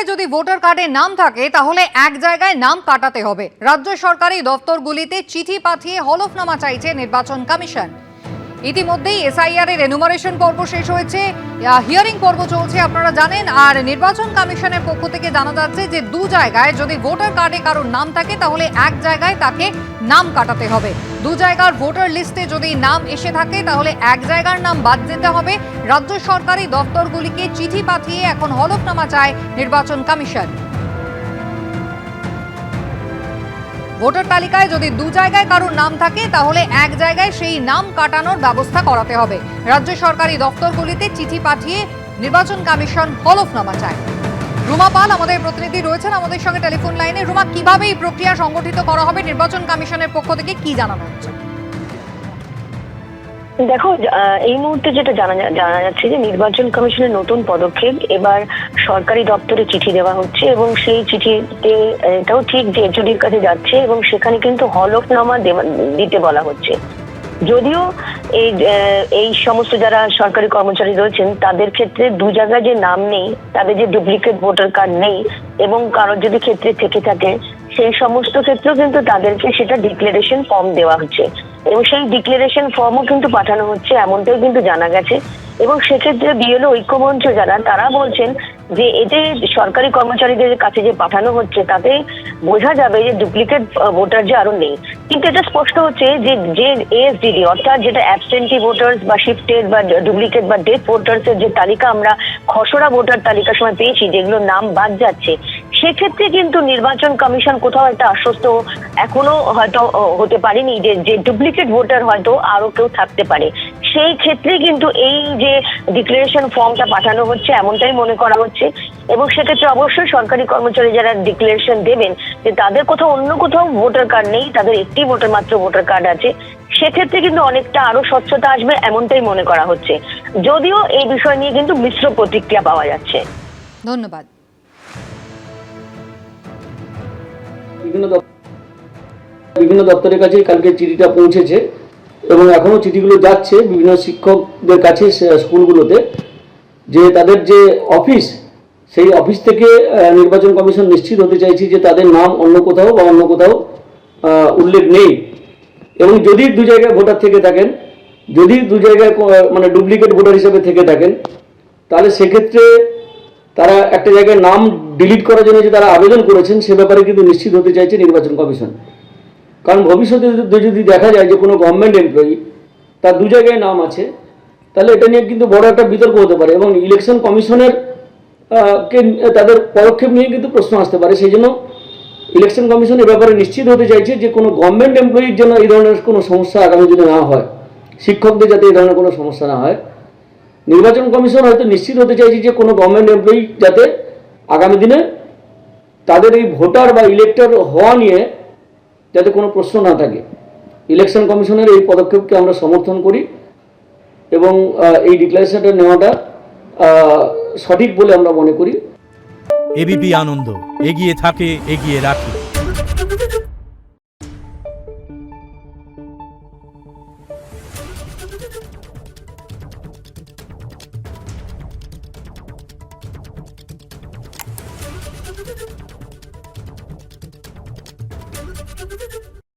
যদি ভোটার কার্ডে নাম থাকে তাহলে এক জায়গায় নাম কাটাতে হবে। রাজ্য সরকারি দপ্তরগুলিতে চিঠি পাঠিয়ে হলফনামা চাইছে নির্বাচন কমিশন। ইতিমধ্যেই এসআইআর এর এনুমারেশন পর্ব শেষ হয়েছে, হিয়ারিং পর্ব চলছে আপনারা জানেন। আর নির্বাচন কমিশনের পক্ষ থেকে জানা যাচ্ছে যে দু জায়গায় যদি ভোটার কার্ডে কারোর নাম থাকে তাহলে এক জায়গায় তাকে নাম কাটাতে হবে। দু জায়গার ভোটার লিস্টে যদি নাম এসে থাকে তাহলে এক জায়গার নাম বাদ দিতে হবে। রাজ্য সরকারি দপ্তরগুলিকে চিঠি পাঠিয়ে এখন হলফনামা চায় নির্বাচন কমিশন। ভোটার তালিকায় যদি দু জায়গায় কারোর নাম থাকে তাহলে এক জায়গায় সেই নাম কাটানোর ব্যবস্থা করাতে হবে। রাজ্য সরকারি দপ্তরগুলিতে চিঠি পাঠিয়ে নির্বাচন কমিশন হলফনামা চায়। রুমা পাল আমাদের প্রতিনিধি রয়েছেন আমাদের সঙ্গে টেলিফোন লাইনে। রুমা, কিভাবে এই প্রক্রিয়া সংগঠিত করা হবে, নির্বাচন কমিশনের পক্ষ থেকে কি জানানো হচ্ছে? দেখো, এই মুহূর্তে যেটা জানা যাচ্ছে যে নির্বাচন কমিশনের নতুন পদক্ষেপ, এবার সরকারি দপ্তরে চিঠি দেওয়া হচ্ছে এবং সেই চিঠিতে এটাও ঠিক যে এইচওডির কাছে যাচ্ছে এবং সেখানে কিন্তু হলফনামা দিতে বলা হচ্ছে। যদিও এই সমস্ত যারা সরকারি কর্মচারী রয়েছেন তাদের ক্ষেত্রে দু জায়গায় যে নাম নেই, তাদের যে ডুপ্লিকেট ভোটার কার্ড নেই এবং কারোর যদি ক্ষেত্রে থেকে থাকে সেই সমস্ত ক্ষেত্রেও কিন্তু তাদেরকে সেটা ডিক্লারেশন ফর্ম দেওয়া হচ্ছে এবং সেই ডিক্লারেশন ফর্মও কিন্তু পাঠানো হচ্ছে, এমনটাই কিন্তু জানা গেছে। এবং সেক্ষেত্রে বিএলও ঐক্যমঞ্চ যারা, তারা বলছেন যে এতে সরকারি কর্মচারীদের কাছে যে পাঠানো হচ্ছে তাতে বোঝা যাবে যে ডুপ্লিকেট ভোটার যে আরো নেই। কিন্তু এটা স্পষ্ট হচ্ছে যে এএসডিডি অর্থাৎ যেটা অ্যাবসেন্টি ভোটার্স বা শিফটেড বা ডুপ্লিকেট বা ডেথ ভোটার্স এর যে তালিকা আমরা খসড়া ভোটার তালিকার সময় পেয়েছি, যেগুলো নাম বাদ যাচ্ছে, সেক্ষেত্রে কিন্তু নির্বাচন কমিশন কোথাও একটা আশ্বস্ত এখনো হয়তো হতে পারেনি যে ডুপ্লিকেট ভোটার হয়তো আরো কেউ থাকতে পারে। সেই ক্ষেত্রে কিন্তু এই যে ডিক্লারেশন ফর্মটা পাঠানো হচ্ছে এমনটাই মনে করা হচ্ছে এবং সেক্ষেত্রে অবশ্যই সরকারি কর্মচারী যারা ডিক্লারেশন দেবেন যে তাদের কোথাও অন্য কোথাও ভোটার কার্ড নেই, তাদের একটি মাত্র ভোটার কার্ড আছে, সেক্ষেত্রে কিন্তু অনেকটা আরো স্বচ্ছতা আসবে এমনটাই মনে করা হচ্ছে। যদিও এই বিষয় নিয়ে কিন্তু মিশ্র প্রতিক্রিয়া পাওয়া যাচ্ছে। ধন্যবাদ। বিভিন্ন দপ্তরের কাছে কালকে চিঠিটা পৌঁছেছে এবং এখনো চিঠিগুলো যাচ্ছে বিভিন্ন শিক্ষকদের কাছে স্কুলগুলোতে, যে তাদের যে অফিস, সেই অফিস থেকে নির্বাচন কমিশন নিশ্চিত হতে চাইছে যে তাদের নাম অন্য কোথাও বা অন্য কোথাও উল্লেখ নেই। এবং যদি দু জায়গায় ভোটার থেকে থাকেন, যদি দু জায়গায় মানে ডুপ্লিকেট ভোটার হিসেবে থেকে থাকেন, তাহলে সেক্ষেত্রে তারা একটা জায়গায় নাম ডিলিট করার জন্য যে তারা আবেদন করেছেন সে ব্যাপারে কিন্তু নিশ্চিত হতে চাইছে নির্বাচন কমিশন। কারণ ভবিষ্যতে যদি দেখা যায় যে কোনো গভর্নমেন্ট এমপ্লয়ি তার দু জায়গায় নাম আছে, তাহলে এটা নিয়ে কিন্তু বড় একটা বিতর্ক হতে পারে এবং ইলেকশন কমিশনের তাদের পদক্ষেপ নিয়ে কিন্তু প্রশ্ন আসতে পারে। সেই জন্য ইলেকশন কমিশন এ ব্যাপারে নিশ্চিত হতে চাইছে যে কোনো গভর্নমেন্ট এমপ্লয়ির জন্য এই ধরনের কোনো সমস্যা আগামী দিনে না হয়, শিক্ষকদের যাতে এই ধরনের কোনো সমস্যা না হয়। নির্বাচন কমিশন হয়তো নিশ্চিত হতে চাইছে যে কোনো গভর্নমেন্ট এমপ্লয়ি যাতে আগামী দিনে তাদের এই ভোটার বা ইলেক্টর হওয়া নিয়ে যাতে কোনো প্রশ্ন না থাকে। ইলেকশন কমিশনের এই পদক্ষেপকে আমরা সমর্থন করি এবং এই ডিক্লারেশনটা নেওয়াটা সঠিক বলে আমরা মনে করি। এবিপি আনন্দ, এগিয়ে থাকে, এগিয়ে রাখে।